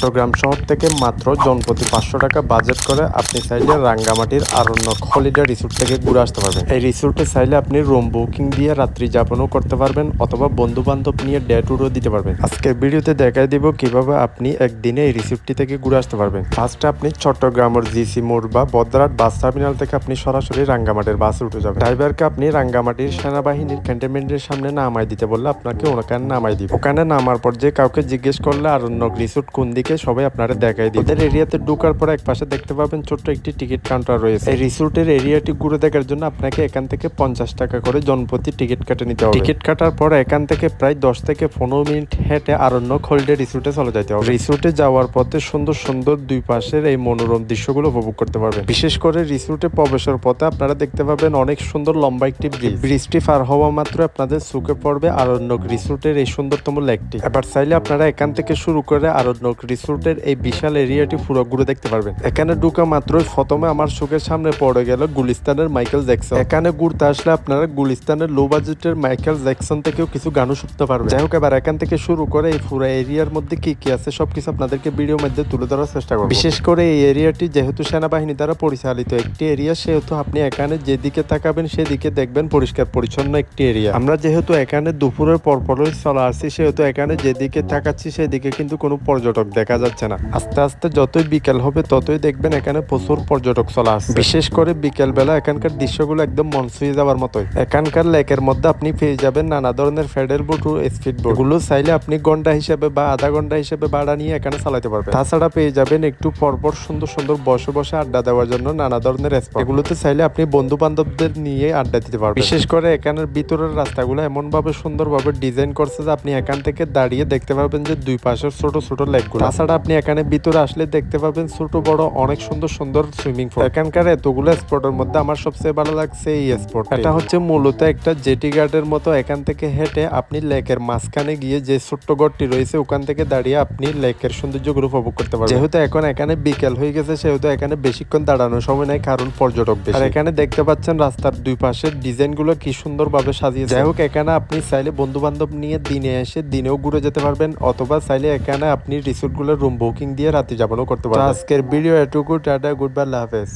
চট্টগ্রাম শহর থেকে মাত্র জনপ্রতি 500 টাকা বাজেট করে আপনি চাইলে রাঙ্গামাটির আরণ্যক হলিডে রিসোর্ট থেকে ঘুরে আসতে পারবেন। এই রিসোর্টে চাইলে আপনি রুম বুকিং দিয়ে রাত্রি যাপনও করতে পারবেন অথবা বন্ধু বান্ধব নিয়ে ডে ট্যুরও দিতে পারবেন। আজকের ভিডিওতে দেখাই দিব কিভাবে আপনি একদিনে এই রিসোর্টটি থেকে ঘুরে আসতে পারবেন। ফার্স্টে আপনি চট্টগ্রামের জিসি মোড় বা বদরাট বাস টার্মিনাল থেকে আপনি সরাসরি রাঙ্গামাটির বাসে উঠে যাবেন। ড্রাইভারকে আপনি রাঙ্গামাটির সেনাবাহিনীর ক্যান্টনমেন্টের সামনে নামাই দিতে বললে আপনাকে ওখানে নামাই দিবে। ওখানে নামার পর যে কাউকে জিজ্ঞেস করলে আরণ্যক রিসোর্ট কোন দিকে সবাই আপনারা দেখাই দিবে। ওদের এরিয়াতে ঢোকার পর এক পাশে দেখতে পাবেন ছোট্ট একটি টিকিট কাউন্টার রয়েছে। এই রিসোর্টের এরিয়াটি ঘুরে দেখার জন্য আপনাকে এখান থেকে 50 টাকা করে জনপ্রতি টিকিট কেটে নিতে হবে। টিকিট কাটার পর এখান থেকে প্রায় 10 থেকে 15 মিনিট হেঁটে আরণ্যক হলিডে রিসোর্টে চলে যেতে হবে। রিসোর্টে যাওয়ার পথে সুন্দর সুন্দর দুই পাশের এই মনোরম দৃশ্যগুলো উপভোগ করতে পারবেন। বিশেষ করে রিসোর্টে প্রবেশের পথে আপনারা দেখতে পাবেন অনেক সুন্দর লম্বা একটি ব্রিজ। ব্রিজটি পার হওয়া মাত্র আপনাদের চোখে পড়বে আরণ্যক রিসোর্টের এই সুন্দরতম লেকটি। এবার চাইলে আপনারা এখান থেকে শুরু করে আরণ্যক রিসোর্টের এই বিশাল এরিয়াটি পুরো ঘুরে দেখতে পারবেন। এখানে ঢুকা মাত্রই প্রথমে আমার চোখের সামনে পড়ে গেল গুলিস্তানের মাইকেল জ্যাকসন। এখানে ঘুরতে আসলে আপনারা গুলিস্তানের লো বাজেটের মাইকেল জ্যাকসন থেকেও কিছু গানও শুনতে পারবেন। যাই হোক, এবার এখান থেকে শুরু করে এই পুরো এরিয়ার মধ্যে কি কি আছে সবকিছু আপনাদেরকে ভিডিওর মধ্যে তুলে ধরার চেষ্টা করব। বিশেষ করে এই এরিয়াটি যেহেতু সেনাবাহিনী দ্বারা পরিচালিত একটি এরিয়া, সেহেতু আপনি এখানে যেদিকে তাকাবেন সেদিকে দেখবেন পরিষ্কার পরিচ্ছন্ন একটি এরিয়া। আমরা যেহেতু এখানে দুপুরের পরপরই চলে আসছি, সেহেতু এখানে যেদিকে তাকাচ্ছি সেদিকে কিন্তু কোনো পর্যটক দেখা যাচ্ছে না। আস্তে আস্তে যতই বিকেল হবে ততই দেখবেন এখানে প্রচুর পর্যটক চলে আসছে। বিশেষ করে বিকেল বেলা এখানকার দৃশ্যগুলো একদম মন ছুঁয়ে যাওয়ার মতোই। এখানকার লেকের মধ্যে আপনি পেয়ে যাবেন নানা ধরনের প্যাডেল বোট ও স্পিড বোট। এগুলো চাইলে আপনি ঘন্টা হিসেবে বা আধা ঘন্টা হিসেবে ভাড়া নিয়ে এখানে চালাতে পারবেন। তাছাড়া পেয়ে যাবেন একটু পরপর সুন্দর সুন্দর বসে বসে আড্ডা দেওয়ার জন্য নানা ধরনের স্পট। এগুলোতে চাইলে আপনি বন্ধু বান্ধবদের নিয়ে আড্ডা দিতে পারবেন। বিশেষ করে এখানের ভিতরের রাস্তাগুলো এমন ভাবে সুন্দরভাবে ডিজাইন করছে যে আপনি এখান থেকে দাঁড়িয়ে দেখতে পাবেন যে দুই পাশের ছোট ছোট লেকগুলো। তাছাড়া আপনি এখানে ভিতরে আসলে দেখতে পাবেন ছোট বড় অনেক সুন্দর সুন্দর সুইমিং পুল। এখানকার এতগুলো স্পটের মধ্যে আমার সবচেয়ে ভালো লাগছে এই স্পট। এটা হচ্ছে মূলত একটা জেটি গার্ডের মতো। এখান থেকে হেঁটে আপনি লেকের মাঝখানে গিয়ে যে ছোট্ট ঘরটি রয়েছে ওখান থেকে দাঁড়িয়ে আপনি লেকের সৌন্দর্যগুলো উপভোগ করতে পারবেন। যেহেতু এখন এখানে বিকেল হয়ে গেছে সেহেতু এখানে বেশিক্ষণ দাঁড়ানোর সময় নাই, কারণ পর্যটক বেশি। আর এখানে দেখতে পাচ্ছেন রাস্তার দুই পাশের ডিজাইন গুলো কি সুন্দর ভাবে সাজিয়েছে। যাই হোক, এখানে আপনি চাইলে বন্ধু বান্ধব নিয়ে দিনে এসে দিনেও ঘুরে যেতে পারবেন অথবা চাইলে এখানে আপনি রিসোর্ট গুলোর রুম বুকিং দিয়ে রাতে যাপনও করতে পারবেন। আজকের ভিডিও এটুকু। টাটা, গুড বাই, আল্লাহ হাফেজ।